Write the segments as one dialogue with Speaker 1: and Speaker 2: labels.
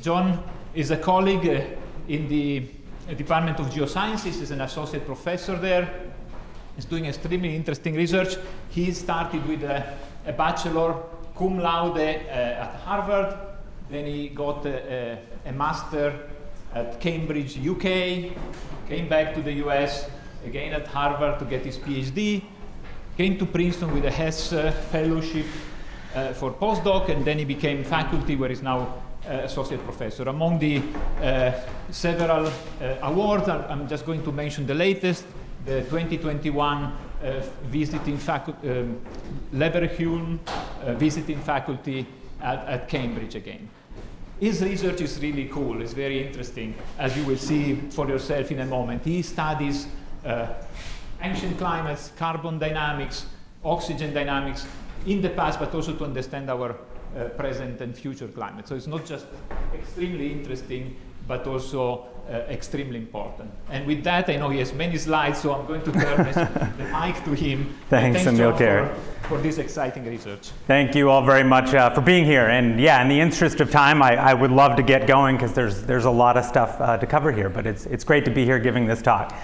Speaker 1: John is a colleague in the Department of Geosciences. He's an associate professor there. He's doing extremely interesting research. He started with a bachelor cum laude at Harvard. Then he got a master at Cambridge, UK, came back to the US, again at Harvard to get his PhD, came to Princeton with a Hess fellowship for postdoc, and then he became faculty where he's now associate professor. Among the several awards, I'm just going to mention the latest, the 2021 visiting faculty, Leverhulme visiting faculty at Cambridge again. His research is really cool, it's very interesting, as you will see for yourself in a moment. He studies ancient climates, carbon dynamics, oxygen dynamics in the past, but also to understand our present and future climate. So it's not just extremely interesting, but also extremely important. And with that, I know he has many slides, so I'm going to turn the mic to him.
Speaker 2: Thanks
Speaker 1: John, for this exciting research.
Speaker 2: Thank you all very much for being here. And yeah, in the interest of time, I would love to get going because there's a lot of stuff to cover here, but it's great to be here giving this talk.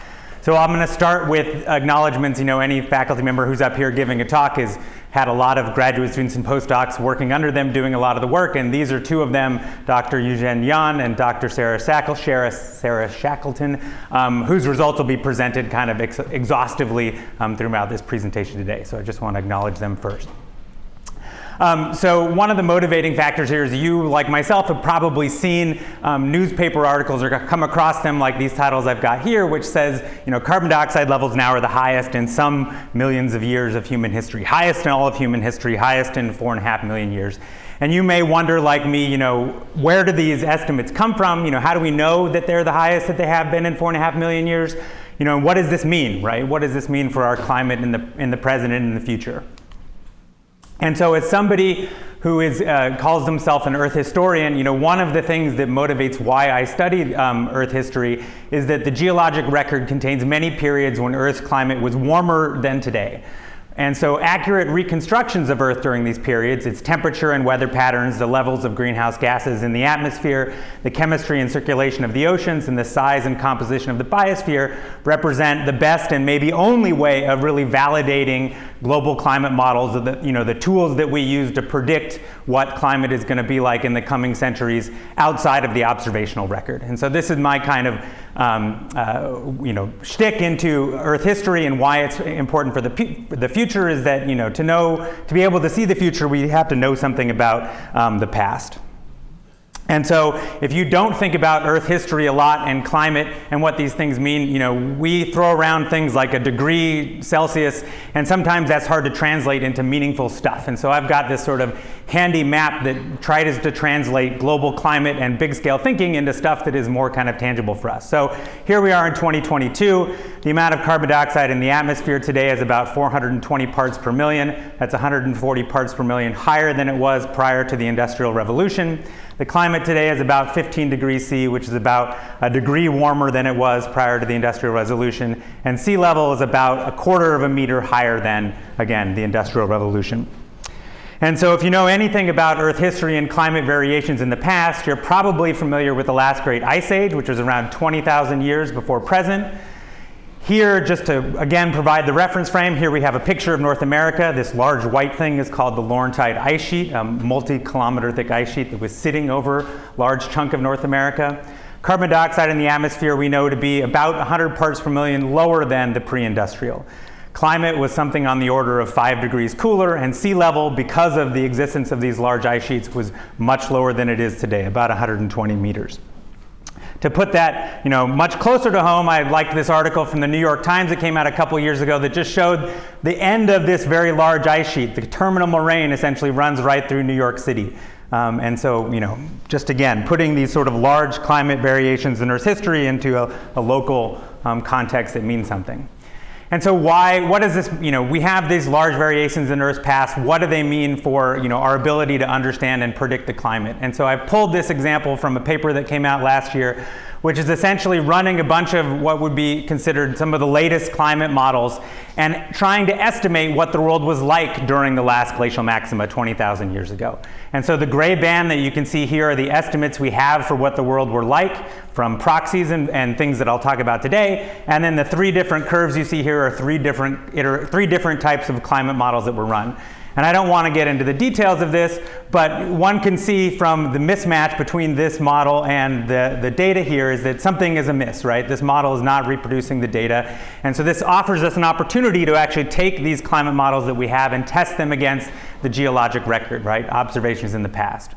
Speaker 2: So I'm going to start with acknowledgments. You know, any faculty member who's up here giving a talk has had a lot of graduate students and postdocs working under them doing a lot of the work, and these are two of them, Dr. Eugene Yan and Dr. Sarah Shackleton, whose results will be presented kind of exhaustively throughout this presentation today. So I just want to acknowledge them first. So one of the motivating factors here is you, like myself, have probably seen newspaper articles or come across them like these titles I've got here, which says, you know, carbon dioxide levels now are the highest in some millions of years of human history, highest in all of human history, highest in 4.5 million years. And you may wonder, like me, you know, where do these estimates come from? You know, how do we know that they're the highest that they have been in 4.5 million years? You know, what does this mean, right? What does this mean for our climate in the present and in the future? And so as somebody who calls himself an Earth historian, you know, one of the things that motivates why I studied Earth history is that the geologic record contains many periods when Earth's climate was warmer than today. And so accurate reconstructions of Earth during these periods, its temperature and weather patterns, the levels of greenhouse gases in the atmosphere, the chemistry and circulation of the oceans, and the size and composition of the biosphere represent the best and maybe only way of really validating global climate models, of the tools that we use to predict what climate is going to be like in the coming centuries outside of the observational record. And so this is my kind of shtick into Earth history, and why it's important for the future is that, you know, to be able to see the future, we have to know something about the past. And so if you don't think about Earth history a lot and climate and what these things mean, you know, we throw around things like a degree Celsius, and sometimes that's hard to translate into meaningful stuff. And so I've got this sort of handy map that tries to translate global climate and big scale thinking into stuff that is more kind of tangible for us. So here we are in 2022. The amount of carbon dioxide in the atmosphere today is about 420 parts per million. That's 140 parts per million higher than it was prior to the Industrial Revolution. The climate today is about 15 degrees C, which is about a degree warmer than it was prior to the Industrial Revolution. And sea level is about 1/4 of a meter higher than, again, the Industrial Revolution. And so if you know anything about Earth history and climate variations in the past, you're probably familiar with the last great ice age, which was around 20,000 years before present. Here, just to, again, provide the reference frame, here we have a picture of North America. This large white thing is called the Laurentide ice sheet, a multi-kilometer thick ice sheet that was sitting over a large chunk of North America. Carbon dioxide in the atmosphere we know to be about 100 parts per million lower than the pre-industrial. Climate was something on the order of 5 degrees cooler, and sea level, because of the existence of these large ice sheets, was much lower than it is today, about 120 meters. To put that, you know, much closer to home, I liked this article from the New York Times that came out a couple years ago that just showed the end of this very large ice sheet. The terminal moraine essentially runs right through New York City. And so, you know, just again, putting these sort of large climate variations in Earth's history into a local context that means something. And so what is this, you know, we have these large variations in Earth's past. What do they mean for, you know, our ability to understand and predict the climate? And so I pulled this example from a paper that came out last year which is essentially running a bunch of what would be considered some of the latest climate models and trying to estimate what the world was like during the last glacial maxima 20,000 years ago. And so the gray band that you can see here are the estimates we have for what the world were like from proxies and things that I'll talk about today. And then the three different curves you see here are three different types of climate models that were run. And I don't want to get into the details of this, but one can see from the mismatch between this model and the data here is that something is amiss, right? This model is not reproducing the data. And so this offers us an opportunity to actually take these climate models that we have and test them against the geologic record, right? Observations in the past.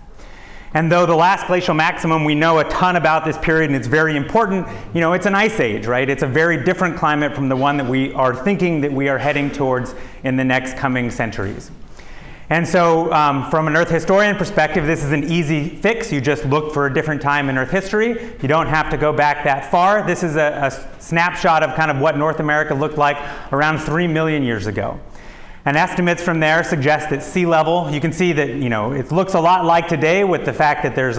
Speaker 2: And though the last glacial maximum, we know a ton about this period and it's very important, you know, it's an ice age, right? It's a very different climate from the one that we are thinking that we are heading towards in the next coming centuries. And so from an Earth historian perspective, this is an easy fix. You just look for a different time in Earth history. You don't have to go back that far. This is a snapshot of kind of what North America looked like around 3 million years ago. And estimates from there suggest that sea level, you can see that, you know, it looks a lot like today with the fact that there's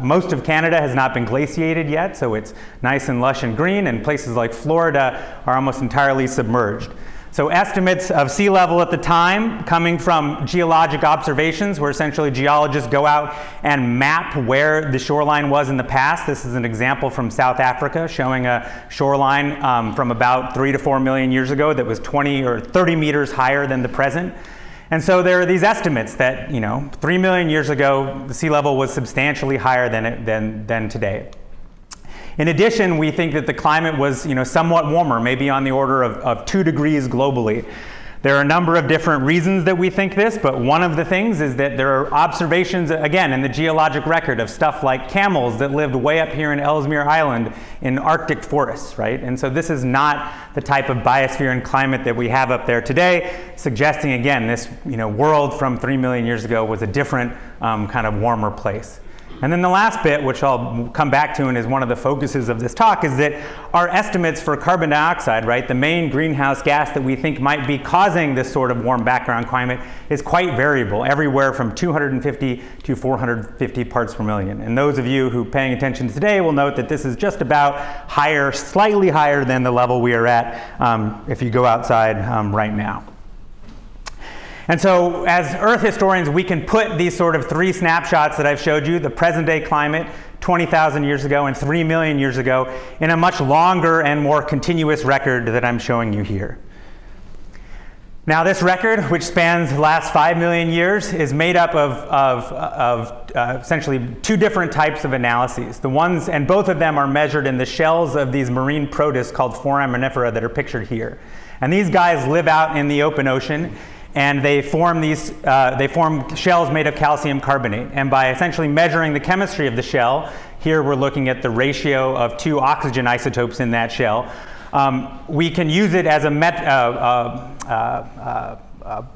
Speaker 2: most of Canada has not been glaciated yet, so it's nice and lush and green, and places like Florida are almost entirely submerged. So estimates of sea level at the time coming from geologic observations, where essentially geologists go out and map where the shoreline was in the past. This is an example from South Africa showing a shoreline from about 3 to 4 million years ago that was 20 or 30 meters higher than the present. And so there are these estimates that, you know, 3 million years ago, the sea level was substantially higher than today. In addition, we think that the climate was, you know, somewhat warmer, maybe on the order of 2 degrees globally. There are a number of different reasons that we think this, but one of the things is that there are observations, again, in the geologic record of stuff like camels that lived way up here in Ellesmere Island in Arctic forests, right? And so this is not the type of biosphere and climate that we have up there today, suggesting, again, this, you know, world from 3 million years ago was a different kind of warmer place. And then the last bit, which I'll come back to and is one of the focuses of this talk, is that our estimates for carbon dioxide, right, the main greenhouse gas that we think might be causing this sort of warm background climate, is quite variable, everywhere from 250 to 450 parts per million. And those of you who are paying attention today will note that this is just about higher, slightly higher than the level we are at if you go outside right now. And so as Earth historians, we can put these sort of three snapshots that I've showed you, the present day climate, 20,000 years ago and 3 million years ago, in a much longer and more continuous record that I'm showing you here. Now this record, which spans the last 5 million years, is made up of essentially two different types of analyses. The ones, and both of them are measured in the shells of these marine protists called foraminifera that are pictured here. And these guys live out in the open ocean, and they form shells made of calcium carbonate. And by essentially measuring the chemistry of the shell, here we're looking at the ratio of 2 oxygen isotopes in that shell, we can use it as a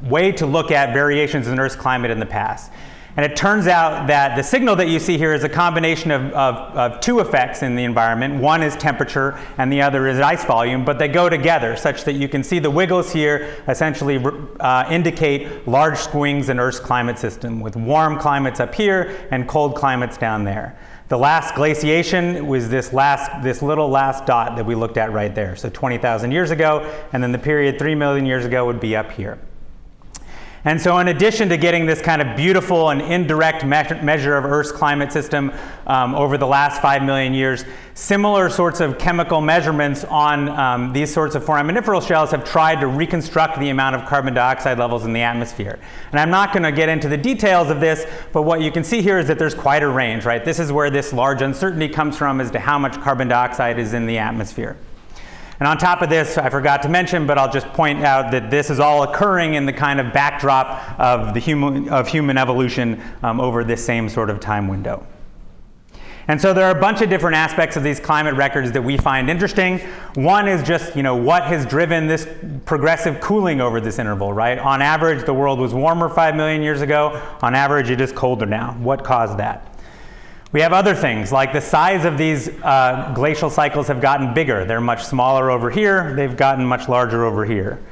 Speaker 2: way to look at variations in Earth's climate in the past. And it turns out that the signal that you see here is a combination of two effects in the environment. One is temperature and the other is ice volume, but they go together such that you can see the wiggles here essentially indicate large swings in Earth's climate system, with warm climates up here and cold climates down there. The last glaciation was this little last dot that we looked at right there. So 20,000 years ago, and then the period 3 million years ago would be up here. And so in addition to getting this kind of beautiful and indirect measure of Earth's climate system over the last 5 million years, similar sorts of chemical measurements on these sorts of foraminiferal shells have tried to reconstruct the amount of carbon dioxide levels in the atmosphere. And I'm not going to get into the details of this, but what you can see here is that there's quite a range, right? This is where this large uncertainty comes from as to how much carbon dioxide is in the atmosphere. And on top of this, I forgot to mention, but I'll just point out that this is all occurring in the kind of backdrop of human evolution over this same sort of time window. And so there are a bunch of different aspects of these climate records that we find interesting. One is just, what has driven this progressive cooling over this interval, right? On average, the world was warmer 5 million years ago. On average, it is colder now. What caused that? We have other things, like the size of these glacial cycles have gotten bigger. They're much smaller over here. They've gotten much larger over here.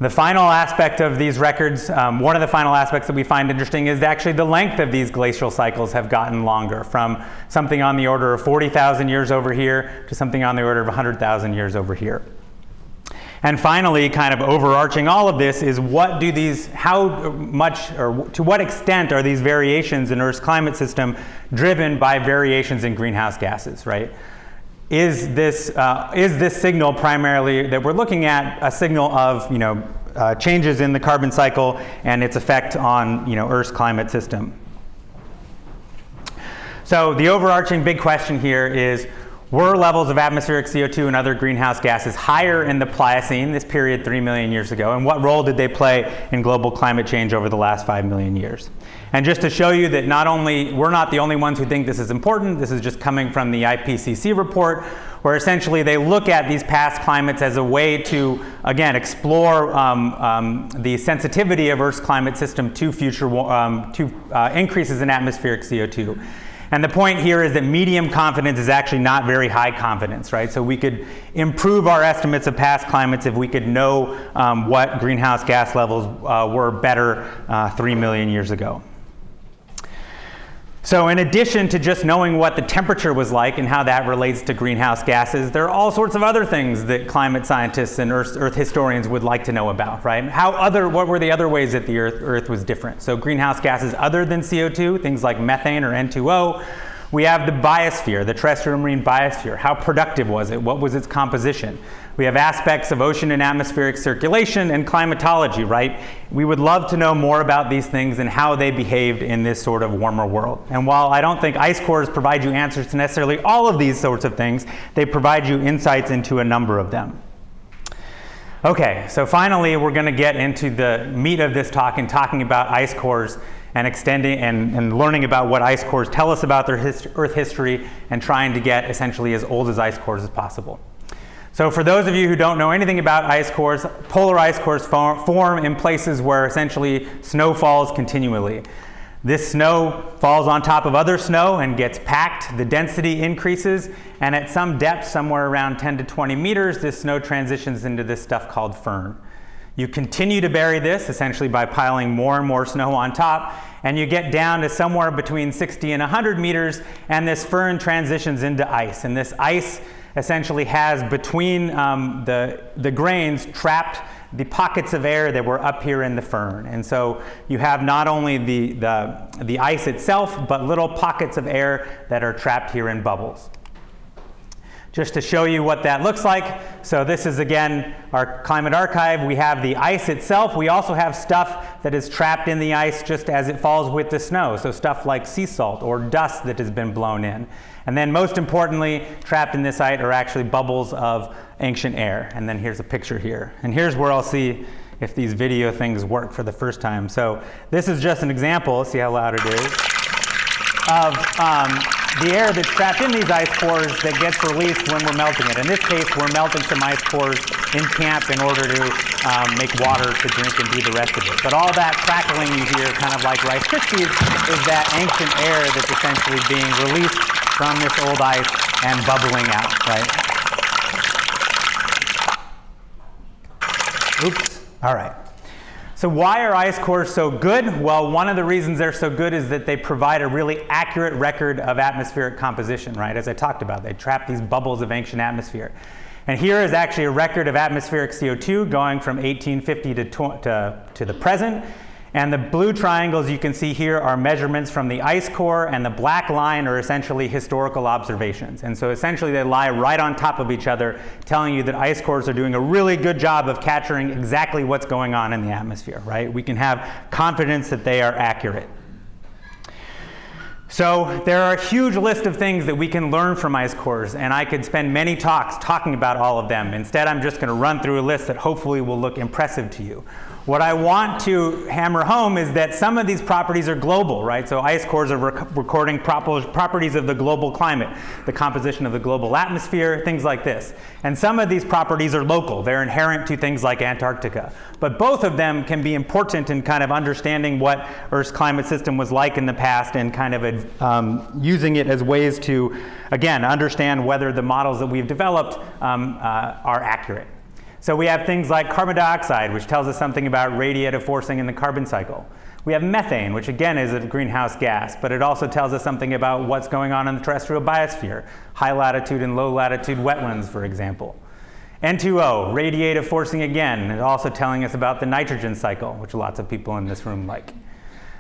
Speaker 2: The final aspect of these records, one of the final aspects that we find interesting is actually the length of these glacial cycles have gotten longer, from something on the order of 40,000 years over here to something on the order of 100,000 years over here. And finally, kind of overarching all of this is how much or to what extent are these variations in Earth's climate system driven by variations in greenhouse gases, right? Is this signal primarily that we're looking at a signal of changes in the carbon cycle and its effect on Earth's climate system? So the overarching big question here is, were levels of atmospheric CO2 and other greenhouse gases higher in the Pliocene, this period 3 million years ago, and what role did they play in global climate change over the last 5 million years? And just to show you that we're not the only ones who think this is important, this is just coming from the IPCC report, where essentially they look at these past climates as a way to, again, explore the sensitivity of Earth's climate system to future increases in atmospheric CO2. And the point here is that medium confidence is actually not very high confidence, right? So we could improve our estimates of past climates if we could know what greenhouse gas levels were better 3 million years ago. So in addition to just knowing what the temperature was like and how that relates to greenhouse gases, there are all sorts of other things that climate scientists and Earth historians would like to know about, right? What were the other ways that the Earth was different? So greenhouse gases other than CO2, things like methane or N2O. We have the biosphere, the terrestrial marine biosphere. How productive was it? What was its composition? We have aspects of ocean and atmospheric circulation and climatology, right? We would love to know more about these things and how they behaved in this sort of warmer world. And while I don't think ice cores provide you answers to necessarily all of these sorts of things, they provide you insights into a number of them. Okay, so finally we're going to get into the meat of this talk and talking about ice cores and extending and learning about what ice cores tell us about their Earth history and trying to get essentially as old as ice cores as possible. So for those of you who don't know anything about ice cores, polar ice cores form in places where essentially snow falls continually. This snow falls on top of other snow and gets packed, the density increases, and at some depth, somewhere around 10 to 20 meters, this snow transitions into this stuff called firn. You continue to bury this essentially by piling more and more snow on top, and you get down to somewhere between 60 and 100 meters, and this firn transitions into ice. And this ice essentially has between the grains trapped the pockets of air that were up here in the firn. And so you have not only the ice itself, but little pockets of air that are trapped here in bubbles. Just to show you what that looks like, so this is again our climate archive. We have the ice itself. We also have stuff that is trapped in the ice just as it falls with the snow, so stuff like sea salt or dust that has been blown in. And then most importantly, trapped in this ice are actually bubbles of ancient air. And then here's a picture here. And here's where I'll see if these video things work for the first time. So this is just an example, see how loud it is, of the air that's trapped in these ice cores that gets released when we're melting it. In this case, we're melting some ice cores in camp in order to make water to drink and do the rest of it. But all that crackling you hear, kind of like Rice Krispies, is that ancient air that's essentially being released from this old ice and bubbling out, right? Oops, all right. So why are ice cores so good? Well, one of the reasons they're so good is that they provide a really accurate record of atmospheric composition, right? As I talked about, they trap these bubbles of ancient atmosphere. And here is actually a record of atmospheric CO2 going from 1850 to the present. And the blue triangles you can see here are measurements from the ice core, and the black line are essentially historical observations. And so essentially they lie right on top of each other, telling you that ice cores are doing a really good job of capturing exactly what's going on in the atmosphere, right? We can have confidence that they are accurate. So there are a huge list of things that we can learn from ice cores, and I could spend many talks talking about all of them. Instead, I'm just going to run through a list that hopefully will look impressive to you. What I want to hammer home is that some of these properties are global, right? So ice cores are recording properties of the global climate, the composition of the global atmosphere, things like this. And some of these properties are local. They're inherent to things like Antarctica. But both of them can be important in kind of understanding what Earth's climate system was like in the past and kind of using it as ways to, again, understand whether the models that we've developed are accurate. So we have things like carbon dioxide, which tells us something about radiative forcing in the carbon cycle. We have methane, which again is a greenhouse gas, but it also tells us something about what's going on in the terrestrial biosphere, high latitude and low latitude wetlands, for example. N2O, radiative forcing again, and also telling us about the nitrogen cycle, which lots of people in this room like.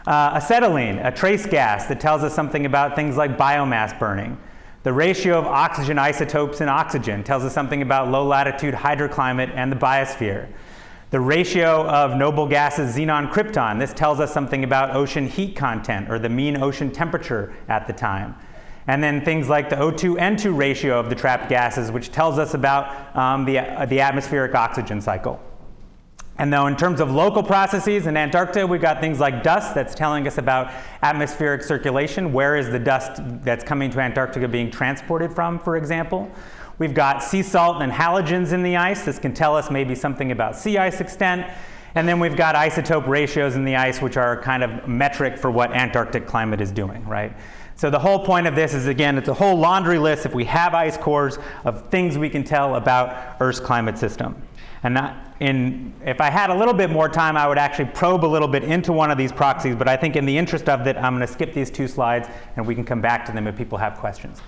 Speaker 2: Acetylene, a trace gas that tells us something about things like biomass burning. The ratio of oxygen isotopes in oxygen tells us something about low latitude hydroclimate and the biosphere. The ratio of noble gases xenon krypton, this tells us something about ocean heat content or the mean ocean temperature at the time. And then things like the O2-N2 ratio of the trapped gases, which tells us about the atmospheric oxygen cycle. And though in terms of local processes in Antarctica, we've got things like dust that's telling us about atmospheric circulation. Where is the dust that's coming to Antarctica being transported from, for example? We've got sea salt and halogens in the ice. This can tell us maybe something about sea ice extent. And then we've got isotope ratios in the ice, which are kind of metric for what Antarctic climate is doing, right? So the whole point of this is, again, it's a whole laundry list, if we have ice cores, of things we can tell about Earth's climate system. And if I had a little bit more time, I would actually probe a little bit into one of these proxies, but I think in the interest of it, I'm going to skip these 2 slides, and we can come back to them if people have questions.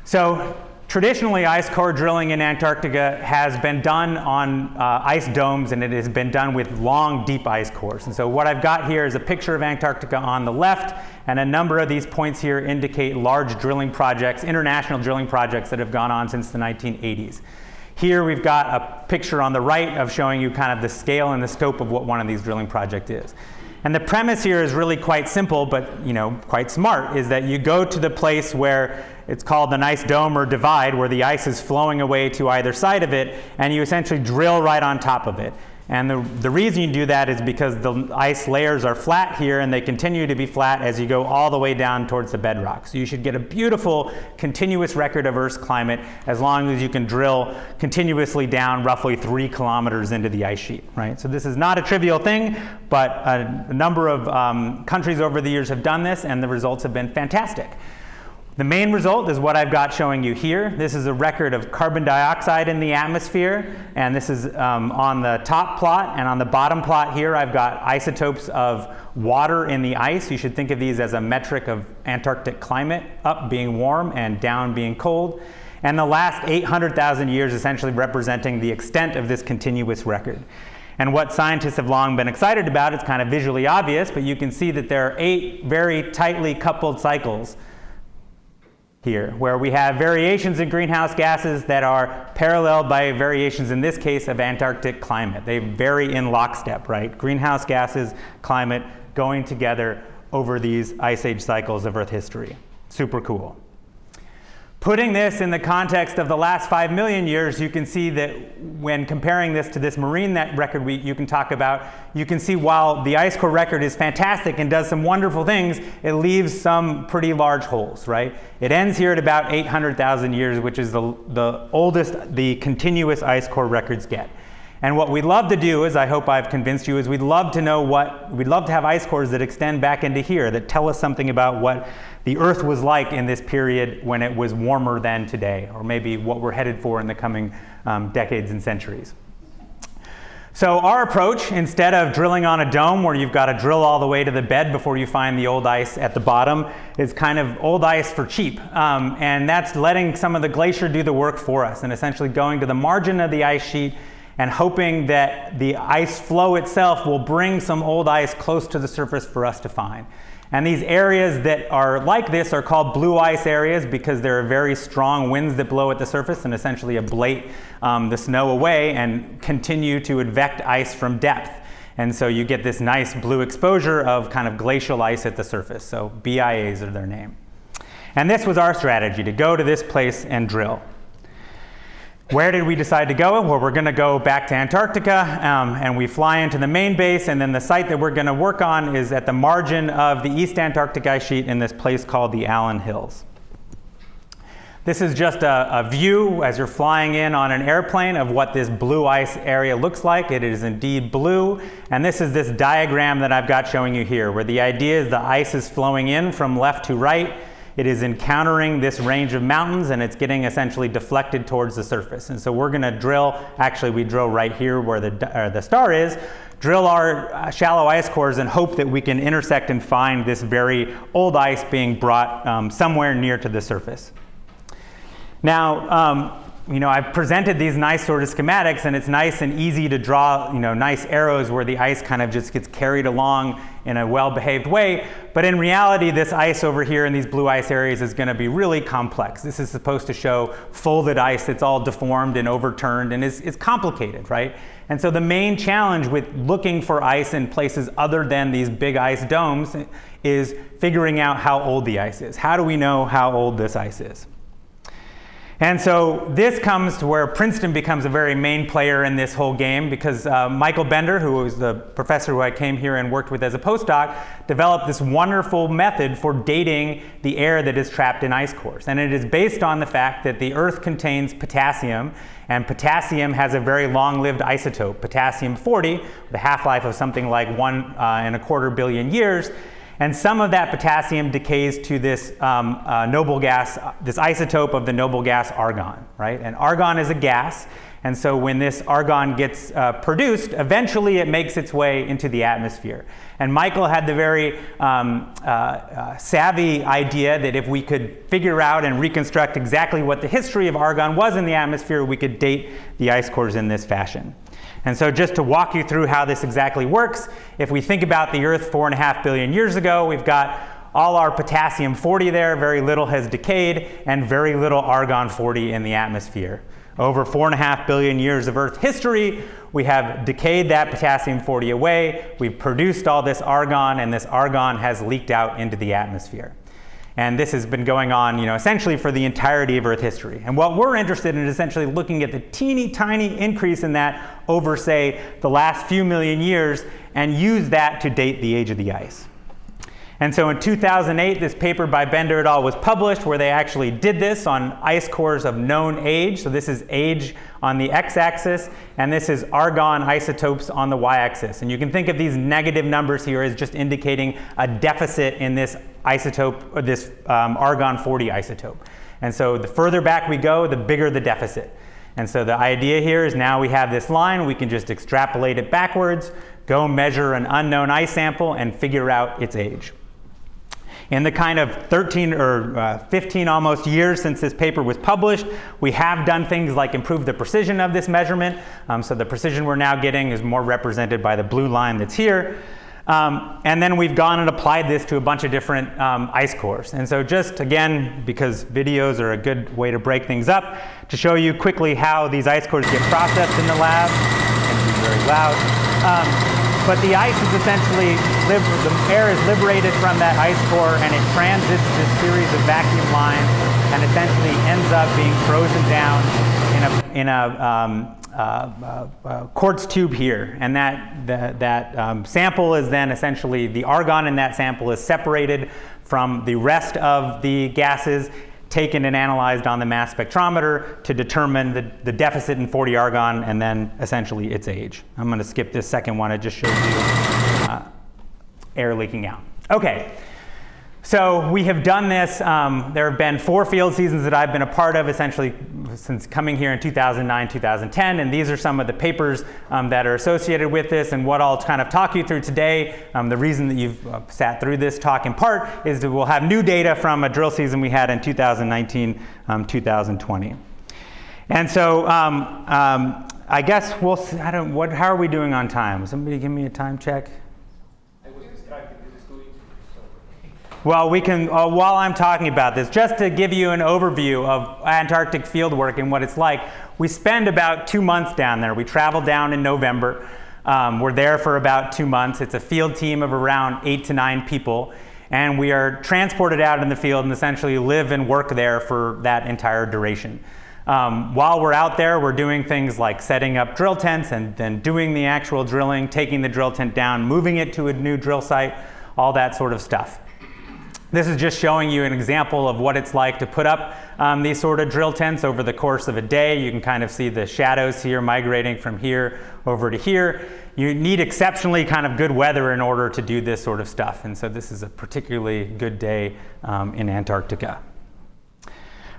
Speaker 2: So traditionally, ice core drilling in Antarctica has been done on ice domes, and it has been done with long, deep ice cores. And so what I've got here is a picture of Antarctica on the left, and a number of these points here indicate large drilling projects, international drilling projects that have gone on since the 1980s. Here we've got a picture on the right of showing you kind of the scale and the scope of what one of these drilling projects is. And the premise here is really quite simple, but quite smart, is that you go to the place where it's called the ice dome or divide, where the ice is flowing away to either side of it, and you essentially drill right on top of it. And the reason you do that is because the ice layers are flat here, and they continue to be flat as you go all the way down towards the bedrock. So you should get a beautiful, continuous record of Earth's climate as long as you can drill continuously down roughly 3 kilometers into the ice sheet, right? So this is not a trivial thing, but a number of countries over the years have done this, and the results have been fantastic. The main result is what I've got showing you here. This is a record of carbon dioxide in the atmosphere, and this is on the top plot, and on the bottom plot here I've got isotopes of water in the ice. You should think of these as a metric of Antarctic climate, up being warm and down being cold. And the last 800,000 years essentially representing the extent of this continuous record. And what scientists have long been excited about, it's kind of visually obvious, but you can see that there are 8 very tightly coupled cycles here, where we have variations in greenhouse gases that are paralleled by variations, in this case, of Antarctic climate. They vary in lockstep, right? Greenhouse gases, climate, going together over these ice age cycles of Earth history. Super cool. Putting this in the context of the last 5 million years, you can see that when comparing this to this marine record you can see while the ice core record is fantastic and does some wonderful things, it leaves some pretty large holes, right? It ends here at about 800,000 years, which is the oldest the continuous ice core records get. And what we'd love to do, as I hope I've convinced you, is we'd love to have ice cores that extend back into here, that tell us something about what the Earth was like in this period when it was warmer than today, or maybe what we're headed for in the coming decades and centuries. So our approach, instead of drilling on a dome where you've got to drill all the way to the bed before you find the old ice at the bottom, is kind of old ice for cheap. And that's letting some of the glacier do the work for us, and essentially going to the margin of the ice sheet and hoping that the ice flow itself will bring some old ice close to the surface for us to find. And these areas that are like this are called blue ice areas because there are very strong winds that blow at the surface and essentially ablate the snow away and continue to advect ice from depth. And so you get this nice blue exposure of kind of glacial ice at the surface. So BIAs are their name. And this was our strategy, to go to this place and drill. Where did we decide to go? Well, we're going to go back to Antarctica, and we fly into the main base, and then the site that we're going to work on is at the margin of the East Antarctic ice sheet in this place called the Allan Hills. This is just a view as you're flying in on an airplane of what this blue ice area looks like. It is indeed blue, and this is this diagram that I've got showing you here, where the idea is the ice is flowing in from left to right. it is encountering this range of mountains and it's getting essentially deflected towards the surface. And so we're going to drill, actually we drill right here where the star is, drill our shallow ice cores and hope that we can intersect and find this very old ice being brought somewhere near to the surface. Now, I've presented these nice sort of schematics, and it's nice and easy to draw, nice arrows where the ice kind of just gets carried along in a well-behaved way. But in reality, this ice over here in these blue ice areas is going to be really complex. This is supposed to show folded ice that's all deformed and overturned, and is complicated, right? And so the main challenge with looking for ice in places other than these big ice domes is figuring out how old the ice is. How do we know how old this ice is? And so this comes to where Princeton becomes a very main player in this whole game, because Michael Bender, who was the professor who I came here and worked with as a postdoc, developed this wonderful method for dating the air that is trapped in ice cores. And it is based on the fact that the Earth contains potassium, and potassium has a very long-lived isotope, potassium-40, with a half-life of something like 1.25 billion years. And some of that potassium decays to this noble gas, this isotope of the noble gas argon, right? And argon is a gas, and so when this argon gets produced, eventually it makes its way into the atmosphere. And Michael had the very savvy idea that if we could figure out and reconstruct exactly what the history of argon was in the atmosphere, we could date the ice cores in this fashion. And so just to walk you through how this exactly works, if we think about the Earth 4.5 billion years ago, we've got all our potassium-40 there, very little has decayed, and very little argon-40 in the atmosphere. Over 4.5 billion years of Earth history, we have decayed that potassium-40 away, we've produced all this argon, and this argon has leaked out into the atmosphere. And this has been going on, essentially for the entirety of Earth history. And what we're interested in is essentially looking at the teeny tiny increase in that over, say, the last few million years, and use that to date the age of the ice. And so in 2008, this paper by Bender et al. Was published, where they actually did this on ice cores of known age. So this is age on the x-axis, and this is argon isotopes on the y-axis. And you can think of these negative numbers here as just indicating a deficit in this isotope, or this argon-40 isotope. And so the further back we go, the bigger the deficit. And so the idea here is now we have this line, we can just extrapolate it backwards, go measure an unknown ice sample, and figure out its age. In the kind of 13 or 15 almost years since this paper was published, we have done things like improve the precision of this measurement. So the precision we're now getting is more represented by the blue line that's here. And then we've gone and applied this to a bunch of different ice cores. And so just again, because videos are a good way to break things up, to show you quickly how these ice cores get processed in the lab. It's going to be very loud. But the ice is essentially, the air is liberated from that ice core, and it transits this series of vacuum lines and essentially ends up being frozen down in a quartz tube here. And that sample is then essentially, the argon in that sample is separated from the rest of the gases, taken and analyzed on the mass spectrometer to determine the deficit in 40 argon and then essentially its age. I'm going to skip this second one. It just shows you air leaking out. Okay, so we have done this. There have been 4 field seasons that I've been a part of essentially since coming here in 2009, 2010, and these are some of the papers that are associated with this. And what I'll kind of talk you through today, the reason that you've sat through this talk in part is that we'll have new data from a drill season we had in 2019, 2020. And so I guess we'll, how are we doing on time? Somebody give me a time check. Well, we can, while I'm talking about this, just to give you an overview of Antarctic fieldwork and what it's like, we spend about 2 months down there. We travel down in November. We're there for about 2 months. It's a field team of around 8 to 9 people. And we are transported out in the field and essentially live and work there for that entire duration. While we're out there, we're doing things like setting up drill tents and then doing the actual drilling, taking the drill tent down, moving it to a new drill site, all that sort of stuff. This is just showing you an example of what it's like to put up these sort of drill tents over the course of a day. You can kind of see the shadows here migrating from here over to here. You need exceptionally kind of good weather in order to do this sort of stuff. And so this is a particularly good day in Antarctica.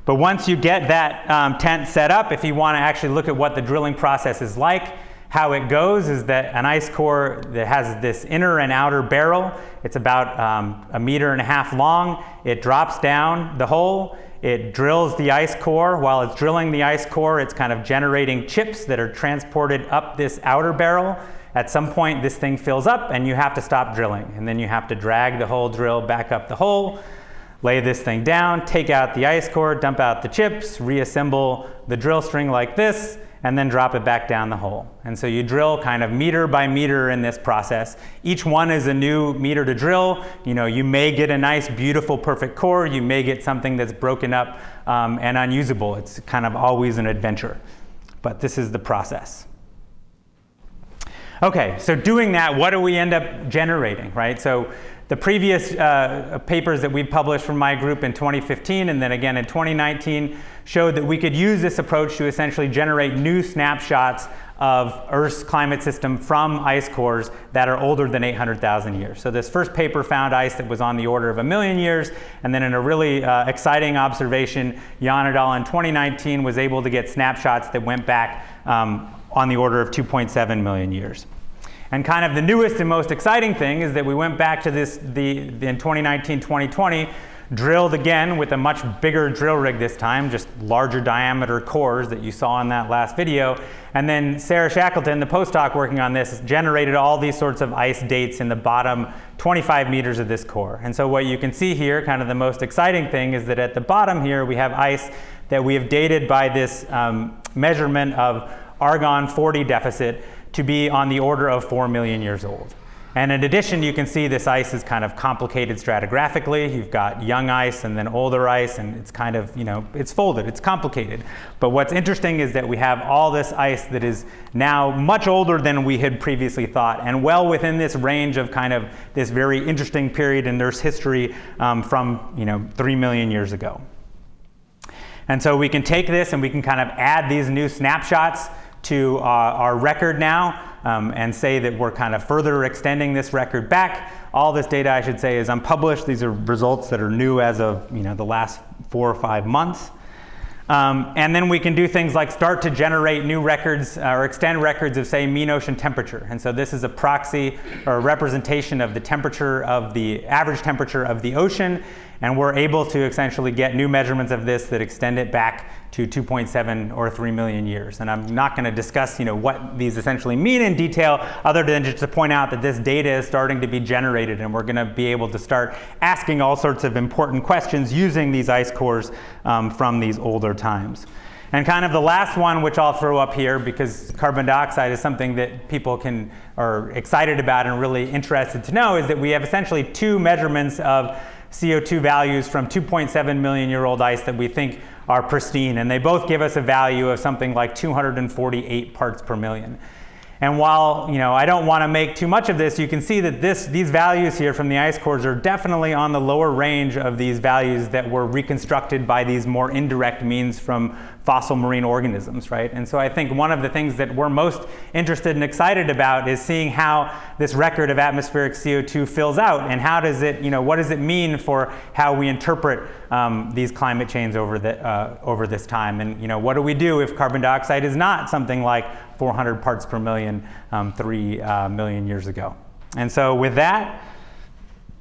Speaker 2: But once you get that tent set up, if you want to actually look at what the drilling process is like, how it goes is that an ice core that has this inner and outer barrel, it's about 1.5 meters long. It drops down the hole. It drills the ice core. While it's drilling the ice core, it's kind of generating chips that are transported up this outer barrel. At some point, this thing fills up and you have to stop drilling. And then you have to drag the whole drill back up the hole, lay this thing down, take out the ice core, dump out the chips, reassemble the drill string like this, and then drop it back down the hole. And so you drill kind of meter by meter in this process. Each one is a new meter to drill. You know, you may get a nice, beautiful, perfect core. You may get something that's broken up and unusable. It's kind of always an adventure. But this is the process. Okay, so doing that, what do we end up generating, right? So the previous papers that we published from my group in 2015 and then again in 2019 showed that we could use this approach to essentially generate new snapshots of Earth's climate system from ice cores that are older than 800,000 years. So this first paper found ice that was on the order of 1 million years, and then in a really exciting observation, Jan et al. In 2019 was able to get snapshots that went back on the order of 2.7 million years. And kind of the newest and most exciting thing is that we went back to this in 2019-2020, drilled again with a much bigger drill rig this time, just larger diameter cores that you saw in that last video. And then Sarah Shackleton, the postdoc working on this, generated all these sorts of ice dates in the bottom 25 meters of this core. And so what you can see here, kind of the most exciting thing, is that at the bottom here we have ice that we have dated by this measurement of argon-40 deficit to be on the order of 4 million years old. And in addition, you can see this ice is kind of complicated stratigraphically. You've got young ice and then older ice, and it's kind of, you know, it's folded, it's complicated. But what's interesting is that we have all this ice that is now much older than we had previously thought, and well within this range of kind of this very interesting period in Earth's history from, you know, 3 million years ago. And so we can take this and we can kind of add these new snapshots to our record now and say that we're kind of further extending this record back. All this data, I should say, is unpublished. These are results that are new as of, you know, the last 4 or 5 months. And then we can do things like start to generate new records or extend records of, say, mean ocean temperature. And so this is a proxy or a representation of the temperature of the average temperature of the ocean. And we're able to essentially get new measurements of this that extend it back to 2.7 or 3 million years. And I'm not going to discuss, you know, what these essentially mean in detail, other than just to point out that this data is starting to be generated, and we're going to be able to start asking all sorts of important questions using these ice cores from these older times. And kind of the last one, which I'll throw up here, because carbon dioxide is something that people are excited about and really interested to know, is that we have essentially 2 measurements of CO2 values from 2.7 million year old ice that we think are pristine, and they both give us a value of something like 248 parts per million. And while, you know, I don't want to make too much of this, you can see that these values here from the ice cores are definitely on the lower range of these values that were reconstructed by these more indirect means from fossil marine organisms, right? And so I think one of the things that we're most interested and excited about is seeing how this record of atmospheric CO2 fills out, and how does it, you know, what does it mean for how we interpret these climate change over this time? And, you know, what do we do if carbon dioxide is not something like 400 parts per million 3 million years ago? And so with that,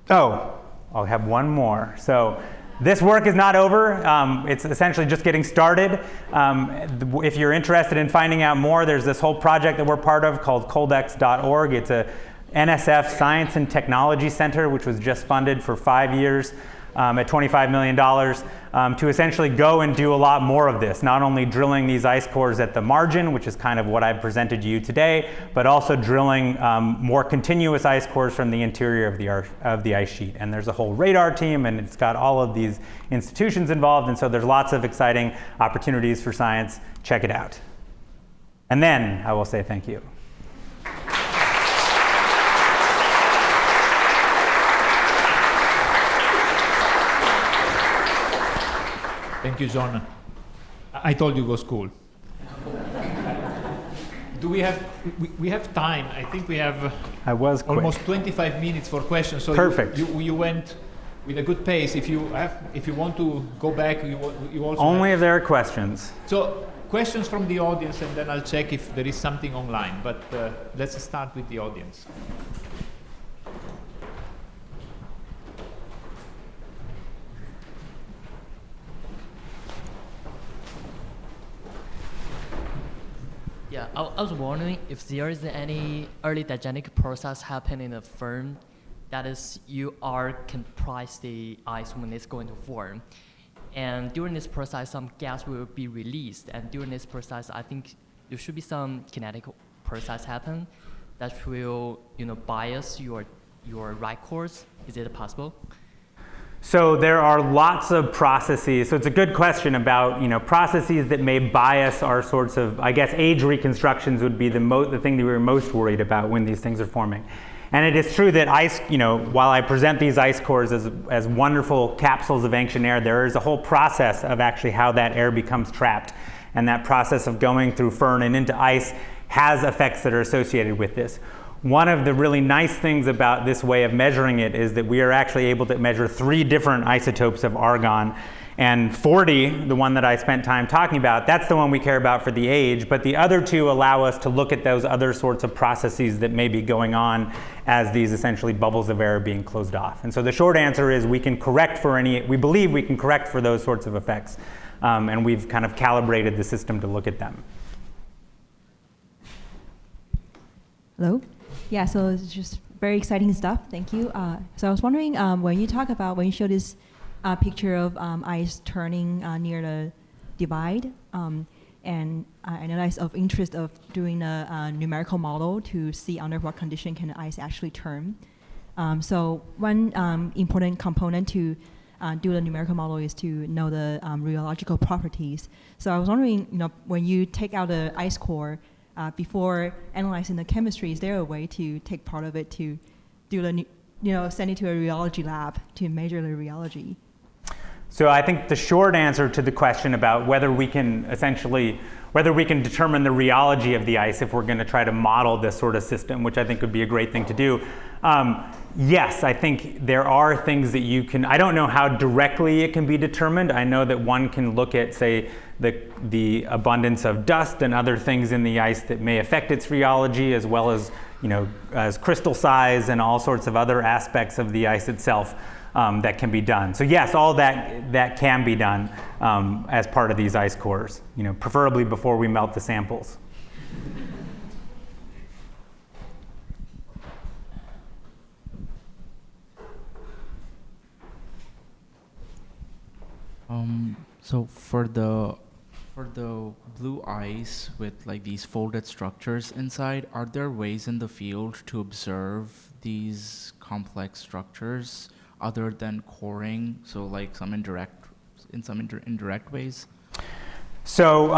Speaker 2: I'll have one more. So this work is not over. It's essentially just getting started. If you're interested in finding out more, there's this whole project that we're part of called coldex.org. It's a NSF Science and Technology Center, which was just funded for 5 years at $25 million to essentially go and do a lot more of this, not only drilling these ice cores at the margin, which is kind of what I've presented to you today, but also drilling more continuous ice cores from the interior of the ice sheet. And there's a whole radar team, and it's got all of these institutions involved, and so there's lots of exciting opportunities for science. Check it out. And then I will say thank you.
Speaker 1: Thank you, John. I told you go school. Do we have time? I think we have almost 25 minutes for questions. So
Speaker 2: perfect.
Speaker 1: You went with a good pace. If you want to go back, you also
Speaker 2: only if there are questions.
Speaker 1: So questions from the audience, and then I'll check if there is something online. But let's start with the audience.
Speaker 3: Yeah, I was wondering if there is any early diagenic process happening in the firm, that is, you are compress the ice when it's going to form. And during this process, some gas will be released. And during this process, I think there should be some kinetic process happen that will, bias your ride course. Is it possible?
Speaker 2: So there are lots of processes. So it's a good question about processes that may bias our sorts of, I guess, age reconstructions would be the thing that we were most worried about when these things are forming. And it is true that ice, while I present these ice cores as wonderful capsules of ancient air, there is a whole process of actually how that air becomes trapped. And that process of going through firn and into ice has effects that are associated with this. One of the really nice things about this way of measuring it is that we are actually able to measure 3 different isotopes of argon. And 40, the one that I spent time talking about, that's the one we care about for the age, but the other 2 allow us to look at those other sorts of processes that may be going on as these essentially bubbles of air are being closed off. And so the short answer is we believe we can correct for those sorts of effects. And we've kind of calibrated the system to look at them.
Speaker 4: Hello? Yeah, so it's just very exciting stuff. Thank you. So I was wondering, when you show this picture of ice turning near the divide, and I noticed of interest of doing a numerical model to see under what condition can the ice actually turn. So one important component to do the numerical model is to know the rheological properties. So I was wondering, when you take out the ice core, before analyzing the chemistry, is there a way to take part of it to do send it to a rheology lab to measure the rheology?
Speaker 2: So I think the short answer to the question about whether we can determine the rheology of the ice if we're going to try to model this sort of system, which I think would be a great thing to do. Yes, I think there are things that you can, I don't know how directly it can be determined. I know that one can look at, say, the abundance of dust and other things in the ice that may affect its rheology, as well as, as crystal size and all sorts of other aspects of the ice itself that can be done. So yes, all that can be done as part of these ice cores, preferably before we melt the samples.
Speaker 5: So for the blue ice with like these folded structures inside, are there ways in the field to observe these complex structures other than coring? So like some indirect ways?
Speaker 2: So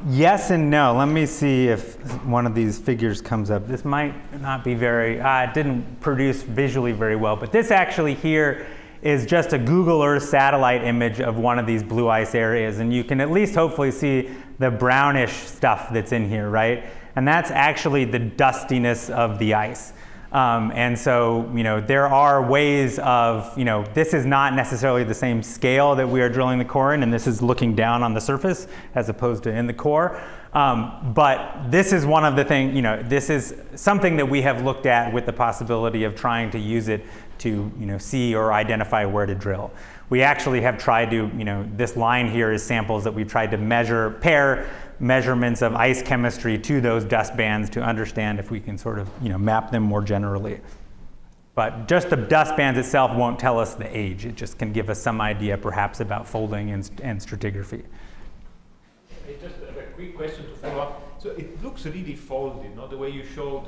Speaker 2: yes and no. Let me see if one of these figures comes up. This might not be it didn't produce visually very well, but this actually here is just a Google Earth satellite image of one of these blue ice areas. And you can at least hopefully see the brownish stuff that's in here, right? And that's actually the dustiness of the ice. And so, there are ways of, this is not necessarily the same scale that we are drilling the core in, and this is looking down on the surface as opposed to in the core. But this is one of the things, this is something that we have looked at with the possibility of trying to use it to, see or identify where to drill. We actually have tried to, this line here is samples that we've tried to pair measurements of ice chemistry to those dust bands to understand if we can sort of, map them more generally. But just the dust bands itself won't tell us the age. It just can give us some idea perhaps about folding and stratigraphy.
Speaker 1: Just a quick question to follow up. So it looks really folded, the way you showed.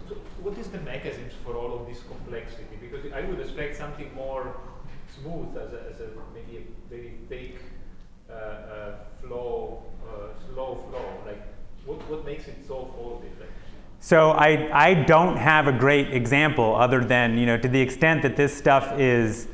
Speaker 1: So what is the mechanisms for all of this complexity? Because I would expect something more smooth as a maybe a very thick slow flow. Like what makes it so folded?
Speaker 2: So I don't have a great example other than, to the extent that this stuff is,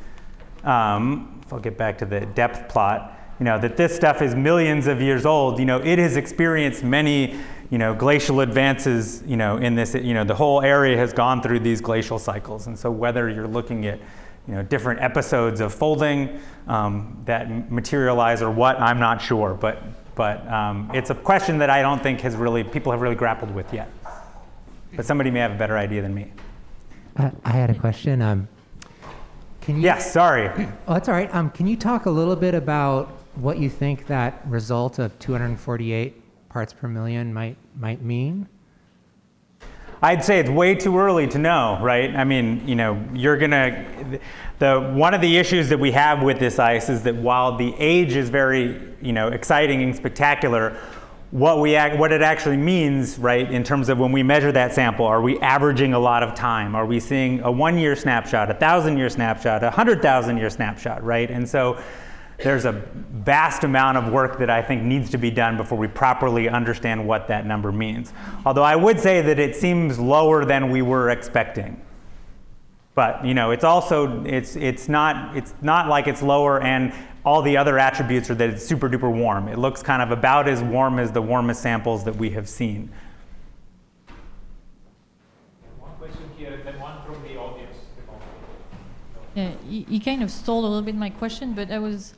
Speaker 2: if I'll get back to the depth plot, that this stuff is millions of years old, it has experienced many, glacial advances, in this, the whole area has gone through these glacial cycles. And so whether you're looking at, different episodes of folding that materialize or what, I'm not sure. But it's a question that I don't think people have really grappled with yet. But somebody may have a better idea than me.
Speaker 6: I had a question. Can you?
Speaker 2: Yes, sorry.
Speaker 6: Oh, that's all right. Can you talk a little bit about what you think that result of 248 parts per million might mean?
Speaker 2: I'd say it's way too early to know, right? I mean, one of the issues that we have with this ice is that while the age is very, exciting and spectacular, what it actually means, right, in terms of when we measure that sample, are we averaging a lot of time? Are we seeing a 1-year snapshot, a 1,000-year snapshot, a 100,000-year snapshot, right? And so there's a vast amount of work that I think needs to be done before we properly understand what that number means. Although I would say that it seems lower than we were expecting. But it's also it's not like it's lower and all the other attributes are that it's super duper warm. It looks kind of about as warm as the warmest samples that we have seen.
Speaker 1: One question here and then one from the audience.
Speaker 7: Yeah, you kind of stole a little bit my question, but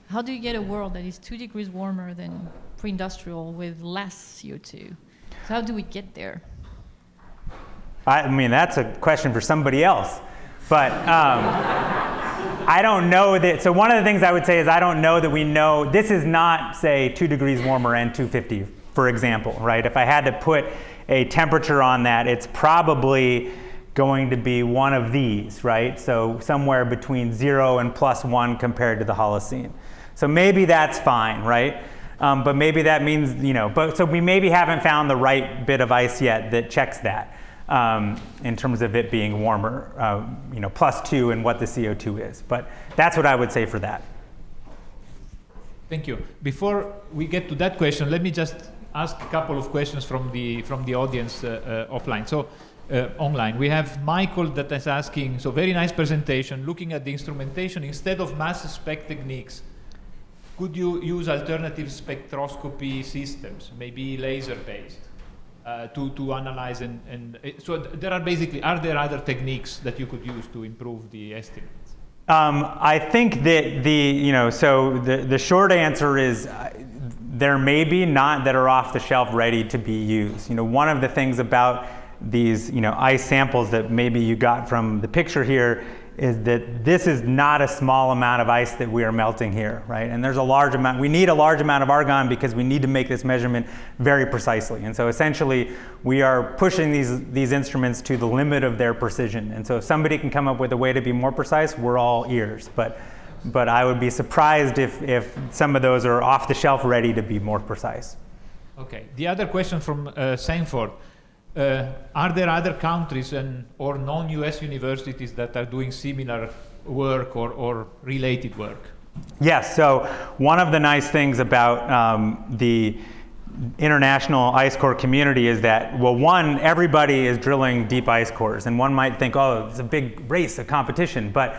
Speaker 7: how do you get a world that is 2 degrees warmer than pre-industrial with less CO2? So how do we get there?
Speaker 2: I mean, that's a question for somebody else. But I don't know that, so one of the things I would say is I don't know that we know, this is not, say, 2 degrees warmer and 250, for example, right? If I had to put a temperature on that, it's probably going to be one of these, right? So somewhere between 0 and +1 compared to the Holocene. So maybe that's fine, right? But maybe that means, so we maybe haven't found the right bit of ice yet that checks that. In terms of it being warmer, +2 and what the CO2 is. But that's what I would say for that.
Speaker 1: Thank you. Before we get to that question, let me just ask a couple of questions from the audience offline. So online, we have Michael that is asking, so very nice presentation, looking at the instrumentation, instead of mass spec techniques, could you use alternative spectroscopy systems, maybe laser-based? To analyze so are there other techniques that you could use to improve the estimates?
Speaker 2: I think that the short answer is there may be not that are off the shelf ready to be used. One of the things about these ice samples that maybe you got from the picture here is that this is not a small amount of ice that we are melting here, right? And there's a large amount, we need a large amount of argon because we need to make this measurement very precisely. And so essentially, we are pushing these instruments to the limit of their precision. And so if somebody can come up with a way to be more precise, we're all ears. But I would be surprised if some of those are off the shelf ready to be more precise.
Speaker 1: Okay, the other question from Sanford. Are there other countries or non-US universities that are doing similar work or related work?
Speaker 2: Yes, so one of the nice things about the international ice core community is that, well, one, everybody is drilling deep ice cores, and one might think, oh, it's a big race, a competition, but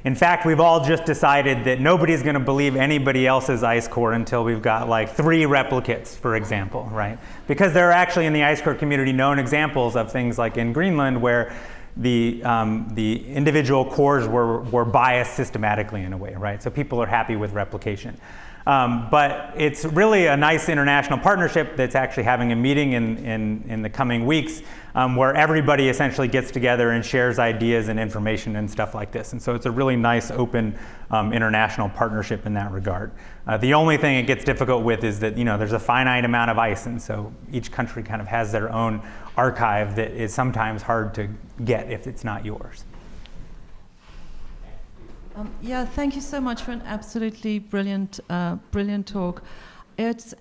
Speaker 2: in fact, we've all just decided that nobody's going to believe anybody else's ice core until we've got like 3 replicates, for example, right? Because there are actually in the ice core community known examples of things like in Greenland where the individual cores were biased systematically in a way, right? So people are happy with replication. But it's really a nice international partnership that's actually having a meeting in the coming weeks where everybody essentially gets together and shares ideas and information and stuff like this. And so it's a really nice, open international partnership in that regard. The only thing it gets difficult with is that there's a finite amount of ice, and so each country kind of has their own archive that is sometimes hard to get if it's not yours.
Speaker 8: Yeah, thank you so much for an absolutely brilliant talk. It's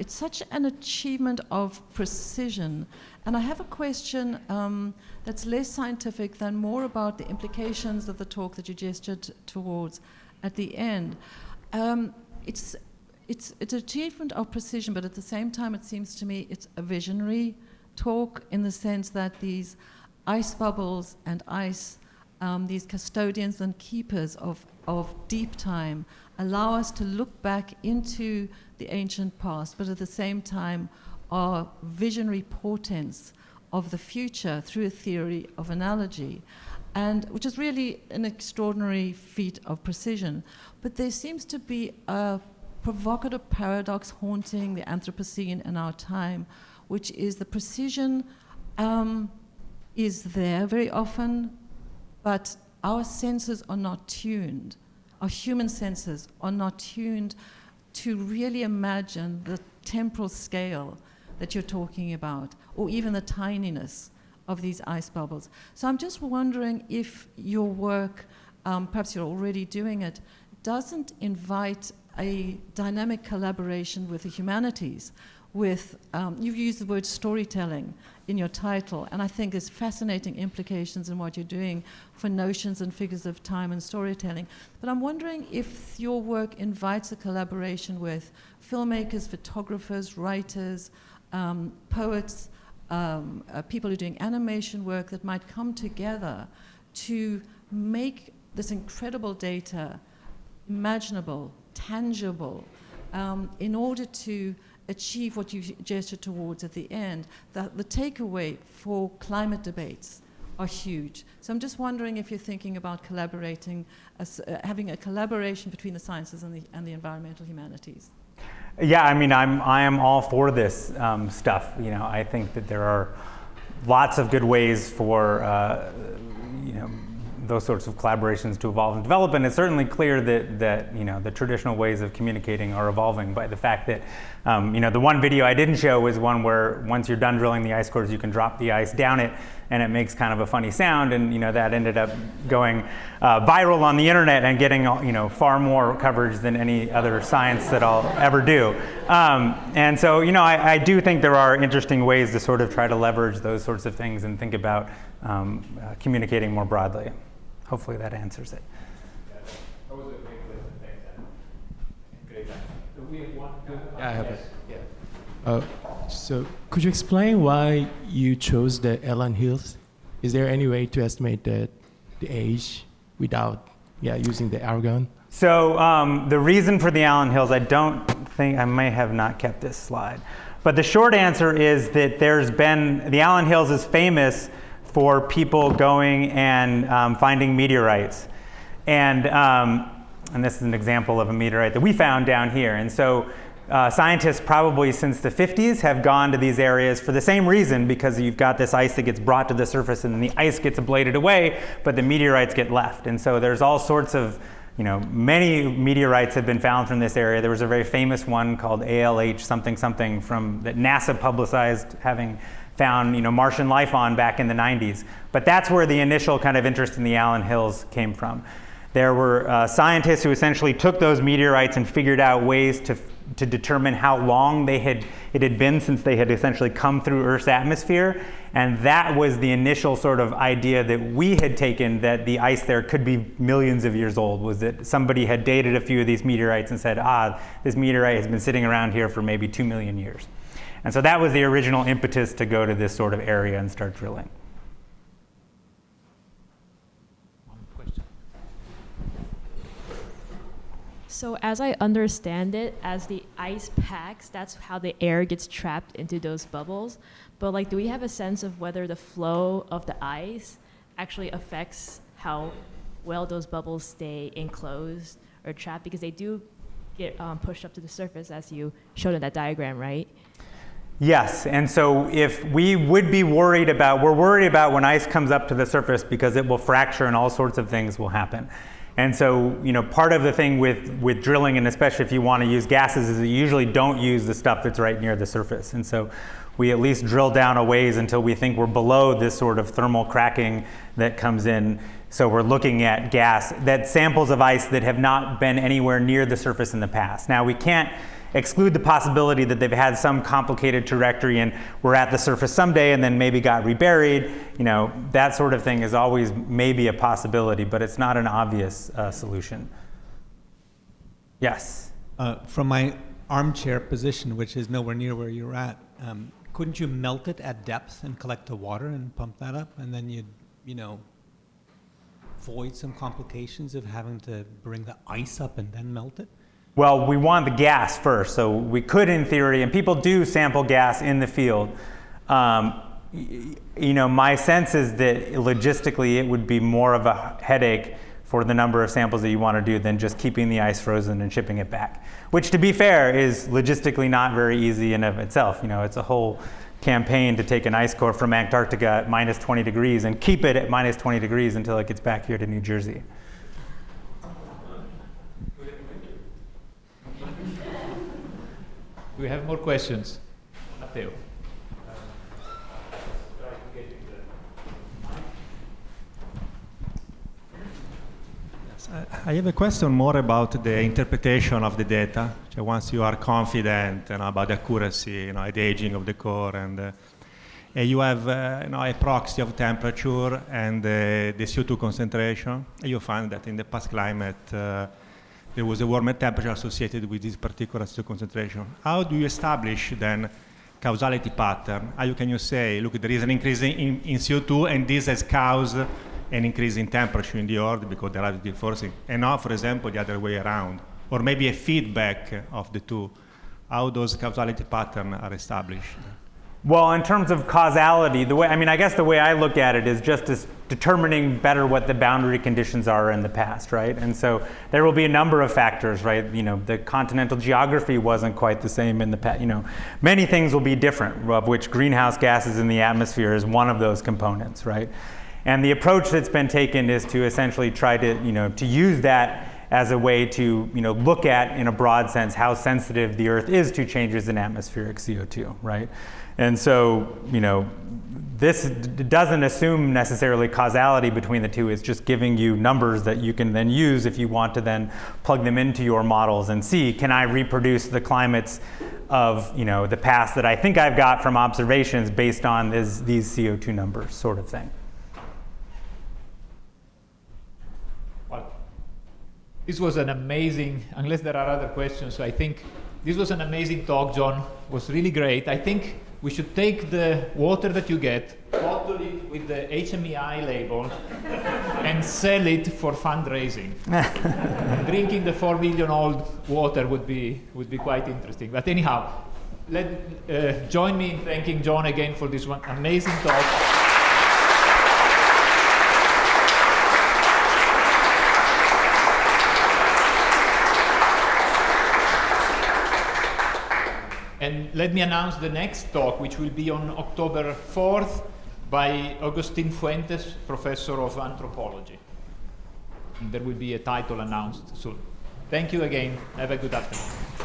Speaker 8: such an achievement of precision. And I have a question that's less scientific than more about the implications of the talk that you gestured towards at the end. It's an achievement of precision, but at the same time, it seems to me it's a visionary talk in the sense that these ice bubbles and ice these custodians and keepers of deep time, allow us to look back into the ancient past, but at the same time are visionary portents of the future through a theory of analogy, and which is really an extraordinary feat of precision. But there seems to be a provocative paradox haunting the Anthropocene in our time, which is the precision is there very often, but our senses are not tuned. Our human senses are not tuned to really imagine the temporal scale that you're talking about, or even the tininess of these ice bubbles. So I'm just wondering if your work, perhaps you're already doing it, doesn't invite a dynamic collaboration with the humanities, with, you've used the word storytelling in your title, and I think there's fascinating implications in what you're doing for notions and figures of time and storytelling. But I'm wondering if your work invites a collaboration with filmmakers, photographers, writers, poets, people who are doing animation work that might come together to make this incredible data imaginable, tangible, in order to achieve what you gestured towards at the end. The takeaway for climate debates are huge. So I'm just wondering if you're thinking about collaborating, having a collaboration between the sciences and the environmental humanities.
Speaker 2: Yeah, I mean, I am all for this stuff. You know, I think that there are lots of good ways for you know, those sorts of collaborations to evolve and develop, and it's certainly clear that you know, the traditional ways of communicating are evolving by the fact that you know, the one video I didn't show was one where once you're done drilling the ice cores, you can drop the ice down it, and it makes kind of a funny sound, and you know, that ended up going viral on the internet and getting, you know, far more coverage than any other science that I'll ever do. And so, you know, I do think there are interesting ways to sort of try to leverage those sorts of things and think about communicating more broadly. Hopefully that answers it.
Speaker 1: That was a great lesson. Thanks, Anna. Great. Do we want to?
Speaker 9: Yeah, I have
Speaker 1: yes.
Speaker 9: it.
Speaker 1: Yeah.
Speaker 9: So could you explain why you chose the Allan Hills? Is there any way to estimate the age without using the argon?
Speaker 2: So the reason for the Allan Hills, I don't think, I may have not kept this slide, but the short answer is that the Allan Hills is famous for people going and finding meteorites. And this is an example of a meteorite that we found down here. And so scientists probably since the 50s have gone to these areas for the same reason, because you've got this ice that gets brought to the surface and then the ice gets ablated away, but the meteorites get left. And so there's all sorts of, you know, many meteorites have been found from this area. There was a very famous one called ALH something something from that NASA publicized having found, you know, Martian life on back in the 90s. But that's where the initial kind of interest in the Allan Hills came from. There were scientists who essentially took those meteorites and figured out ways to determine how long it had been since they had essentially come through Earth's atmosphere. And that was the initial sort of idea that we had taken, that the ice there could be millions of years old, was that somebody had dated a few of these meteorites and said, this meteorite has been sitting around here for maybe 2 million years. And so that was the original impetus to go to this sort of area and start drilling.
Speaker 10: So as I understand it, as the ice packs, that's how the air gets trapped into those bubbles. But like, do we have a sense of whether the flow of the ice actually affects how well those bubbles stay enclosed or trapped? Because they do get pushed up to the surface, as you showed in that diagram, right?
Speaker 2: Yes, and so if we would be worried about, we're worried about when ice comes up to the surface because it will fracture and all sorts of things will happen. And so, you know, part of the thing with drilling, and especially if you want to use gases, is that you usually don't use the stuff that's right near the surface. And so we at least drill down a ways until we think we're below this sort of thermal cracking that comes in. So we're looking at samples of ice that have not been anywhere near the surface in the past. Now we can't exclude the possibility that they've had some complicated trajectory and were at the surface someday and then maybe got reburied. You know, that sort of thing is always maybe a possibility, but it's not an obvious solution. Yes?
Speaker 11: From my armchair position, which is nowhere near where you're at, couldn't you melt it at depth and collect the water and pump that up? And then you'd, you know, avoid some complications of having to bring the ice up and then melt it?
Speaker 2: Well, we want the gas first, so we could, in theory, and people do sample gas in the field. My sense is that logistically it would be more of a headache for the number of samples that you want to do than just keeping the ice frozen and shipping it back. Which, to be fair, is logistically not very easy in of itself. It's a whole campaign to take an ice core from Antarctica at minus 20 degrees and keep it at minus 20 degrees until it gets back here to New Jersey.
Speaker 1: Do we have more questions? Matteo.
Speaker 12: I have a question more about the interpretation of the data. So once you are confident about the accuracy, the aging of the core, and you have a proxy of temperature and the CO2 concentration, you find that in the past climate there was a warmer temperature associated with this particular CO2 concentration. How do you establish then causality pattern? How can you say, look, there is an increase in CO2 and this has caused an increase in temperature in the Earth because there are the forcing, and not, for example, the other way around, or maybe a feedback of the two, how those causality patterns are established?
Speaker 2: Well, in terms of causality, I guess the way I look at it is just as determining better what the boundary conditions are in the past, right? And so there will be a number of factors, right? The continental geography wasn't quite the same in the past. Many things will be different, of which greenhouse gases in the atmosphere is one of those components, right? And the approach that's been taken is to essentially try to, to use that as a way to, look at, in a broad sense, how sensitive the Earth is to changes in atmospheric CO2, right? And so, this doesn't assume necessarily causality between the two. It's just giving you numbers that you can then use if you want to then plug them into your models and see, can I reproduce the climates of, the past that I think I've got from observations based on these CO2 numbers, sort of thing.
Speaker 1: This was an amazing, unless there are other questions, I think this was an amazing talk, John. It was really great. I think we should take the water that you get, bottle it with the HMEI label, and sell it for fundraising. Drinking the 4 million old water would be quite interesting. But anyhow, join me in thanking John again for this one amazing talk. And let me announce the next talk, which will be on October 4th by Agustin Fuentes, professor of anthropology. And there will be a title announced soon. Thank you again. Have a good afternoon.